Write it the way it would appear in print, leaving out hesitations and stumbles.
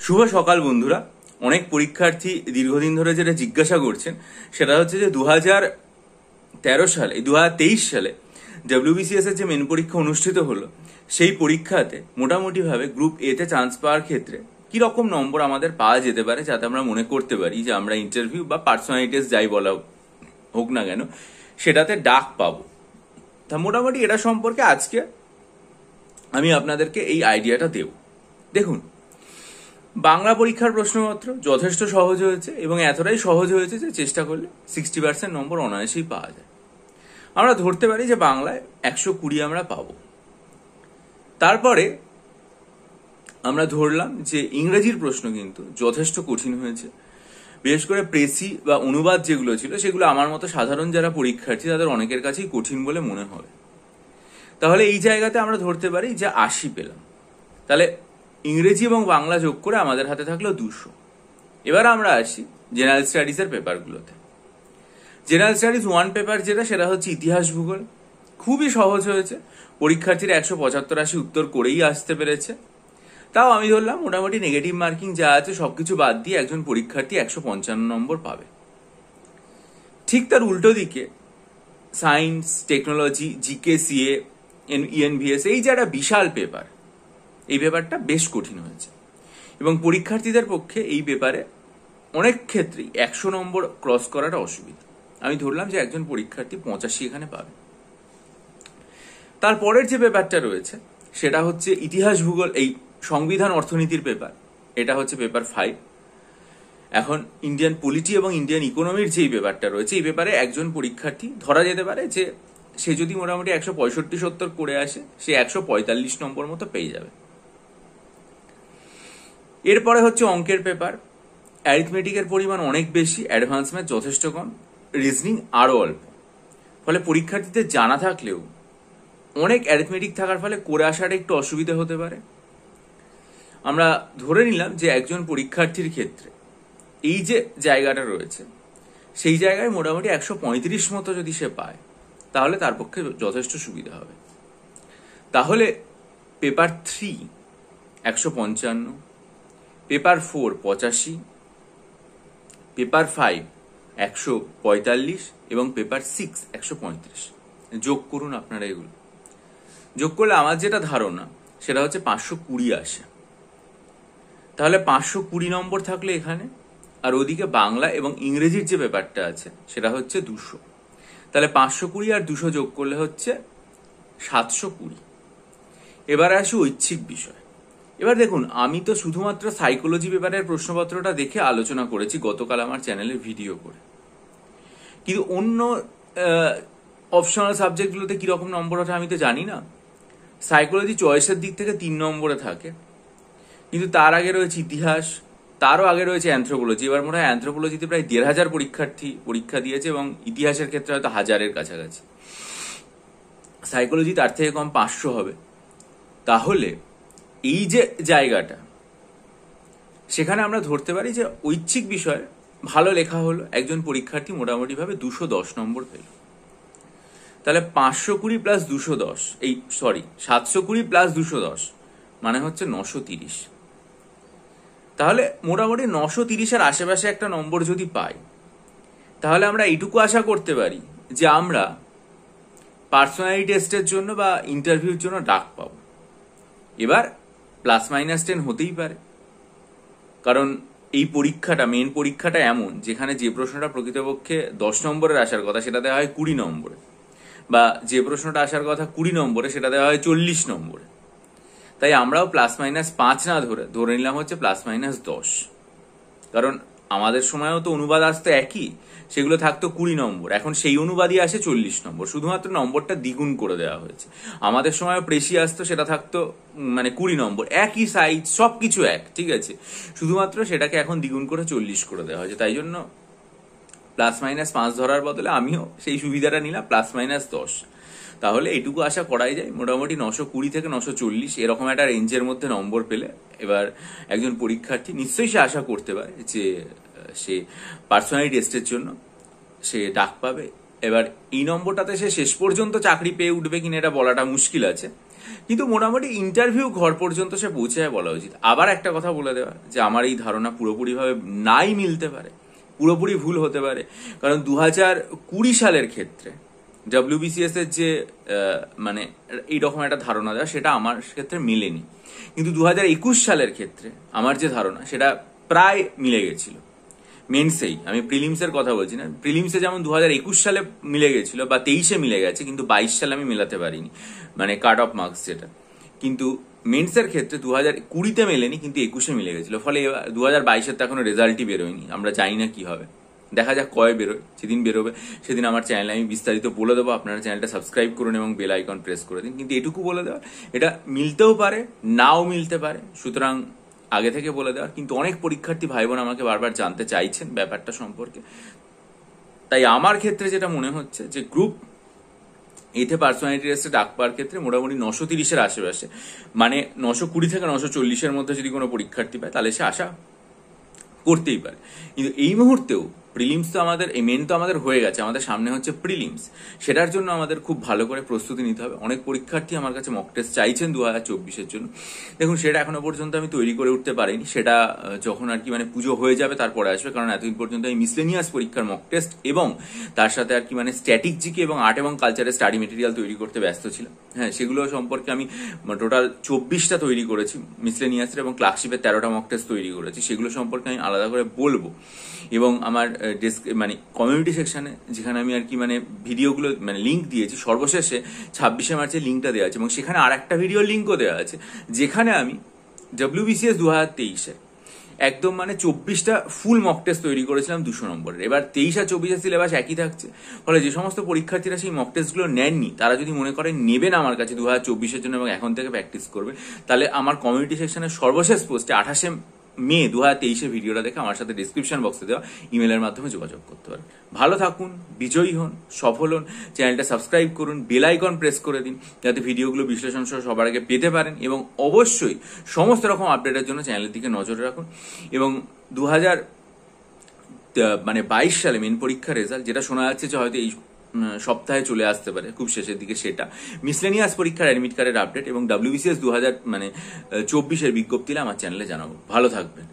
শুভ সকাল বন্ধুরা। অনেক পরীক্ষার্থী দীর্ঘদিন ধরে যেটা জিজ্ঞাসা করছেন সেটা হচ্ছে যে 2023 সালে WBCS এর যে মেন পরীক্ষা অনুষ্ঠিত হলো সেই পরীক্ষাতে মোটামুটিভাবে গ্রুপ এ তে চান্স পাওয়ার ক্ষেত্রে কি রকম নম্বর আমাদের পাওয়া যেতে পারে, যাতে আমরা মনে করতে পারি যে আমরা ইন্টারভিউ বা পার্সোনালিটি টেস্ট যাই বলা হোক না কেন সেটাতে ডাক পাবো। তা মোটামুটি এটা সম্পর্কে আজকে আমি আপনাদেরকে এই আইডিয়াটা দেব। দেখুন, বাংলা পরীক্ষার প্রশ্নপত্র যথেষ্ট সহজ হয়েছে এবং এতটাই সহজ হয়েছে যে চেষ্টা করলে 60% নম্বর অনায়াসেই পাওয়া যায়। আমরা ধরতে পারি যে বাংলায় 120 আমরা পাবো। তারপরে আমরা ধরলাম যে ইংরেজির প্রশ্ন কিন্তু যথেষ্ট কঠিন হয়েছে, বিশেষ করে প্রেসি বা অনুবাদ যেগুলো ছিল সেগুলো আমার মতো সাধারণ যারা পরীক্ষার্থী তাদের অনেকের কাছেই কঠিন বলে মনে হবে। তাহলে এই জায়গাতে আমরা ধরতে পারি যে 80 পেলাম। তাহলে ইংরেজি এবং বাংলা যোগ করে আমাদের হাতে থাকলো 200। এবার আমরা আসি জেনারেল স্টাডিজ এর পেপারগুলোতে। জেনারেল স্টাডিজ 1 পেপার যেটা, সেটা হচ্ছে ইতিহাস ভূগোল। খুবই সহজ হয়েছে, পরীক্ষার্থীরা 175-80 উত্তর করেই আসতে পেরেছে। তাও আমি ধরলাম মোটামুটি নেগেটিভ মার্কিং যা আছে সবকিছু বাদ দিয়ে একজন পরীক্ষার্থী 155 নম্বর পাবে। ঠিক তার উল্টো দিকে science, technology, GK, CA, ENVS এই যে একটা বিশাল পেপার, এই পেপারটা বেশ কঠিন হয়েছে এবং পরীক্ষার্থীদের পক্ষে এই পেপারে অনেক ক্ষেত্রেই 100 নম্বর ক্রস করাটা অসুবিধা। আমি ধরলাম যে একজন পরীক্ষার্থী 85 এখানে পাবে। তারপরের যে পেপারটা রয়েছে সেটা হচ্ছে ইতিহাস ভূগোল, এই সংবিধান অর্থনীতির পেপার। এটা হচ্ছে পেপার 5। এখন ইন্ডিয়ান পলিটি এবং ইন্ডিয়ান ইকোনমির যে পেপারটা রয়েছে, এই পেপারে একজন পরীক্ষার্থী ধরা যেতে পারে যে সে যদি মোটামুটি 165-70 করে আসে সে 145 নম্বর মতো পেয়ে যাবে। এরপরে হচ্ছে অঙ্কের পেপার। অ্যারিথমেটিকের পরিমাণ অনেক বেশি, অ্যাডভান্স ম্যাথ যথেষ্ট কম, রিজনিং আরো অল্প। ফলে পরীক্ষার্থীদের জানা থাকলেও অনেক অ্যারিথমেটিক থাকার ফলে করে আসাটা একটু অসুবিধা হতে পারে। আমরা ধরে নিলাম যে একজন পরীক্ষার্থীর ক্ষেত্রে এই যে জায়গাটা রয়েছে সেই জায়গায় মোটামুটি 135 মতো যদি সে পায় তাহলে তার পক্ষে যথেষ্ট সুবিধা হবে। তাহলে পেপার 3 155, পেপার 4 85, পেপার 5 145 এবং পেপার 6 135। যোগ করুন আপনারা, এগুলো যোগ করলে আমার যেটা ধারণা সেটা হচ্ছে 520 আসে। তাহলে 520 নম্বর থাকলে এখানে, আর ওদিকে বাংলা এবং ইংরেজির যে পেপারটা আছে সেটা হচ্ছে 200। তাহলে 520 আর 200 যোগ করলে হচ্ছে 720। এবার আসি ঐচ্ছিক বিষয়। এবার দেখুন, আমি তো শুধুমাত্র সাইকোলজি পেপারের প্রশ্নপত্রটা দেখে আলোচনা করেছি গতকাল আমার চ্যানেলে ভিডিও করে, কিন্তু অন্য অপশনাল সাবজেক্টগুলোতে কিরকম নম্বর ওঠে আমি তো জানি না। সাইকোলজি চয়েসের দিক থেকে 3 নম্বরে থাকে, কিন্তু তার আগে রয়েছে ইতিহাস, তারও আগে রয়েছে অ্যানথ্রোপোলজি। এবার মনে হয় অ্যানথ্রোপোলজিতে প্রায় 1500 পরীক্ষার্থী পরীক্ষা দিয়েছে এবং ইতিহাসের ক্ষেত্রে হয়তো 1000-এর কাছাকাছি। সাইকোলজি তার থেকে কম 500 হবে। তাহলে এই যে জায়গাটা, সেখানে আমরা ধরতে পারি যে ঐচ্ছিক বিষয়ে ভালো লেখা হলো, একজন পরীক্ষার্থী মোটামুটি ভাবে 210 নম্বর পেল। তাহলে 520 প্লাস 210, 720 প্লাস 210 মানে হচ্ছে 930। তাহলে মোটামুটি 930-এর আশেপাশে একটা নম্বর যদি পাই তাহলে আমরা এইটুকু আশা করতে পারি যে আমরা পার্সোনালিটি টেস্টের জন্য বা ইন্টারভিউর জন্য ডাক পাবো। এবার +-10 হতেই পারে, কারণ এই পরীক্ষাটা, মেন পরীক্ষাটা এমন যেখানে যে প্রশ্নটা প্রকৃতপক্ষে 10 নম্বরের আসার কথা সেটা দেওয়া হয় 20 নম্বরে, বা যে প্রশ্নটা আসার কথা 20 নম্বরে সেটা দেওয়া হয় 40 নম্বরে। তাই আমরাও +-5 না ধরে নিলাম হচ্ছে +-10, কারণ আমাদের সময়ও তো অনুবাদ আসতো একই, সেগুলো থাকতো 20 নম্বর, এখন সেই অনুবাদই আসে 40 নম্বর, শুধুমাত্র নম্বরটা দ্বিগুণ করে দেওয়া হয়েছে। আমাদের সময়ও প্রেসি আসতো, সেটা থাকতো 20 নম্বর, একই সাইজ, সবকিছু এক, ঠিক আছে, শুধুমাত্র সেটাকে এখন দ্বিগুণ করে 40 করে দেওয়া হয়েছে। তাই জন্য +-5 ধরার বদলে আমিও সেই সুবিধাটা নিলাম, +-10। তাহলে এইটুকু আশা করাই যায় মোটামুটি 920 থেকে 940 এরকম একটা রেঞ্জের মধ্যে নম্বর পেলে এবার একজন পরীক্ষার্থী নিশ্চয়ই সে আশা করতে পারে যে সে পার্সোনালিটি টেস্টের জন্য সে ডাক পাবে। এবার এই নম্বরটাতে সে শেষ পর্যন্ত চাকরি পেয়ে উঠবে কিনা এটা বলাটা মুশকিল আছে, কিন্তু মোটামুটি ইন্টারভিউ ঘর পর্যন্ত সে পৌঁছে যায় বলা উচিত। আবার একটা কথা বলে দেওয়া যে আমার এই ধারণা পুরোপুরিভাবে নাই মিলতে পারে, পুরোপুরি ভুল হতে পারে, কারণ 2020 সালের ক্ষেত্রে WBCS এর যে মানে এইরকম একটা ধারণা দেওয়া সেটা আমার ক্ষেত্রে মিলেনি, কিন্তু 2021 সালের ক্ষেত্রে আমার যে ধারণা সেটা প্রায় মিলে গেছিল মেন্সেই। আমি প্রিলিমসের কথা বলছি না, প্রিলিমসে যেমন 2021 সালে মিলে গেছিল বা 23-এ মিলে গেছে, কিন্তু 22 সালে আমি মেলাতে পারিনি, মানে কাট অফ মার্কস যেটা। কিন্তু মেন্সের ক্ষেত্রে 2020-তে মেলেনি, কিন্তু 21-এ মিলে গেছিল। ফলে 2022-এর তো এখনো রেজাল্টই বেরোয়নি, আমরা জানি না কি হবে, দেখা যাক কবে বেরোয়। যেদিন বেরোবে সেদিন আমার চ্যানেলে আমি বিস্তারিত বলে দেবো, আপনারা চ্যানেলটা সাবস্ক্রাইব করুন এবং বেল আইকন প্রেস করে দিন। কিন্তু এটুকু বলে দেওয়া, এটা মিলতেও পারে নাও মিলতে পারে, সুতরাং আগে থেকে বলে দেওয়া। কিন্তু অনেক পরীক্ষার্থী ভাই বোন আমাকে বারবার জানতে চাইছেন ব্যাপারটা সম্পর্কে, তাই আমার ক্ষেত্রে যেটা মনে হচ্ছে যে গ্রুপ এতে পার্সোনালিটি টেস্টে ডাক পাওয়ার ক্ষেত্রে মোটামুটি 930-এর আশেপাশে, মানে 920 থেকে 940-এর মধ্যে যদি কোনো পরীক্ষার্থী পায় তাহলে সে আশা করতেই পারে। কিন্তু এই মুহূর্তেও প্রিলিমস তো আমাদের, এই মেন তো আমাদের হয়ে গেছে, আমাদের সামনে হচ্ছে প্রিলিমস। সেটার জন্য আমাদের খুব ভালো করে প্রস্তুতি নিতে হবে। অনেক পরীক্ষার্থী আমার কাছে মক টেস্ট চাইছেন 2024-এর জন্য। দেখুন, সেটা এখনো পর্যন্ত আমি তৈরি করে উঠতে পারিনি, সেটা যখন আর কি মানে পুজো হয়ে যাবে তারপরে আসবে, কারণ এতদিন পর্যন্ত আমি মিসলেনিয়াস পরীক্ষার মক টেস্ট এবং তার সাথে আর কি মানে স্ট্যাটিক জিকে এবং আর্ট এবং কালচারের স্টাডি মেটেরিয়াল তৈরি করতে ব্যস্ত ছিলাম। হ্যাঁ, সেগুলো সম্পর্কে আমি টোটাল 24টা তৈরি করেছি মিসলেনিয়াসের, এবং ক্লার্কশিপের 13টা মক টেস্ট তৈরি করেছি। সেগুলো সম্পর্কে আমি আলাদা করে বলবো। এবং আমার মানে কমিউনিটি সেকশনে, যেখানে আমি আর কি মানে ভিডিওগুলো মানে লিঙ্ক দিয়েছি, সর্বশেষে 26শে মার্চের লিঙ্কটা দেওয়া আছে, এবং সেখানে আর একটা ভিডিও লিঙ্কও দেওয়া আছে, যেখানে আমি WBCS 2023-এর একদম মানে 24টা ফুল মক টেস্ট তৈরি করেছিলাম 200 নম্বরের। এবার 23 আর 24-এর সিলেবাস একই থাকছে, ফলে যে সমস্ত পরীক্ষার্থীরা সেই মক টেস্টগুলো নেননি তারা যদি মনে করেন নেবেন আমার কাছে 2024-এর জন্য এবং এখন থেকে প্র্যাকটিস করবে, তাহলে আমার কমিউনিটি সেকশনের সর্বশেষ পোস্টে 28শে মে 2023-এর ভিডিওটা দেখে আমার সাথে ডিসক্রিপশন বক্সে দেওয়া ইমেলের মাধ্যমে যোগাযোগ করতে পারেন। ভালো থাকুন, বিজয়ী হন, সফল হন। চ্যানেলটা সাবস্ক্রাইব করুন, বেল আইকন প্রেস করে দিন, যাতে ভিডিওগুলো বিশ্লেষণ সহ সবার আগে পেতে পারেন। এবং অবশ্যই সমস্ত রকম আপডেটের জন্য চ্যানেলের দিকে নজর রাখুন। এবং 2022 সালে মেন পরীক্ষার রেজাল্ট, যেটা শোনা যাচ্ছে যে হয়তো এই সপ্তাহে চলে আসতে পারে খুব শেষের দিকে, সেটা মিসলেনিয়াস পরীক্ষার অ্যাডমিট কার্ডের আপডেট এবং WBCS 2024-এর বিজ্ঞপ্তি আমার চ্যানেলে জানাবো। ভালো থাকবেন।